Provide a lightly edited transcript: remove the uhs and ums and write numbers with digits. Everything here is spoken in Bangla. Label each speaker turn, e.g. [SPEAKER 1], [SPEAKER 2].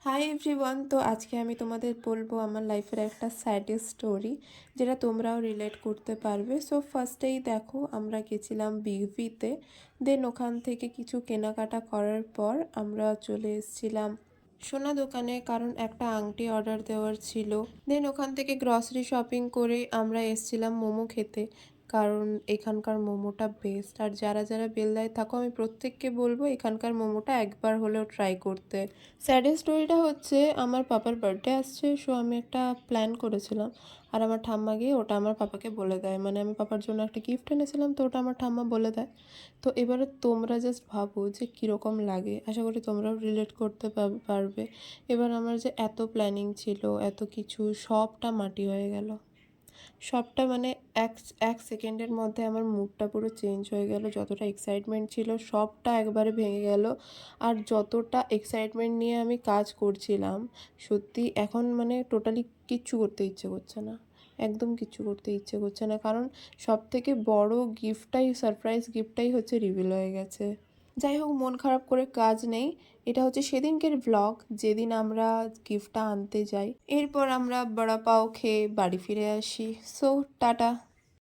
[SPEAKER 1] Hi everyone. তো আজকে আমি তোমাদের বলবো আমার লাইফের একটা স্যাডেস্ট স্টোরি, যেটা তোমরাও রিলেট করতে পারবে। সো ফার্স্টেই দেখো, আমরা গেছিলাম বিগভিতে। দেন ওখান থেকে কিছু কেনাকাটা করার পর আমরা চলে এসেছিলাম সোনা দোকানে, কারণ একটা আংটি অর্ডার দেওয়ার ছিল। দেন ওখান থেকে গ্রসারি শপিং করে আমরা এসেছিলাম মোমো খেতে, কারণ এখানকার মোমোটা বেস্ট। আর যারা যারা বেলদায় থাকো, আমি প্রত্যেককে বলবো এখানকার মোমোটা একবার হলেও ট্রাই করতে। স্যাডের স্টোরিটা হচ্ছে, আমার পাপার বার্থডে আসছে, সো আমি একটা প্ল্যান করেছিলাম। আর আমার ঠাম্মা গিয়ে ওটা আমার পাপাকে বলে দেয়, মানে আমি পাপার জন্য একটা গিফট এনেছিলাম, তো ওটা আমার ঠাম্মা বলে দেয়। তো এবারে তোমরা জাস্ট ভাবো যে কীরকম লাগে। আশা করি তোমরাও রিলেট করতে পারবে। এবার আমার যে এত প্ল্যানিং ছিল, এত কিছু, সবটা মাটি হয়ে গেল। সবটা মানে এক এক সেকেন্ডের মধ্যে আমার মুডটা পুরো চেঞ্জ হয়ে গেল। যতটা এক্সাইটমেন্ট ছিল সবটা একবারে ভেঙে গেল। আর যতটা এক্সাইটমেন্ট নিয়ে আমি কাজ করছিলাম, সত্যি এখন মানে টোটালি কিচ্ছু করতে ইচ্ছে করছে না। একদম কিচ্ছু করতে ইচ্ছে করছে না, কারণ সব থেকে বড় গিফটটাই, সারপ্রাইজ গিফটটাই হচ্ছে রিভিল হয়ে গেছে। যাই হোক, মন খারাপ করে কাজ নেই। এটা হচ্ছে সেদিনকের ব্লগ, যেদিন আমরা গিফটটা আনতে যাই। এরপর আমরা বড়া পাও খেয়ে বাড়ি ফিরে আসি। So tata.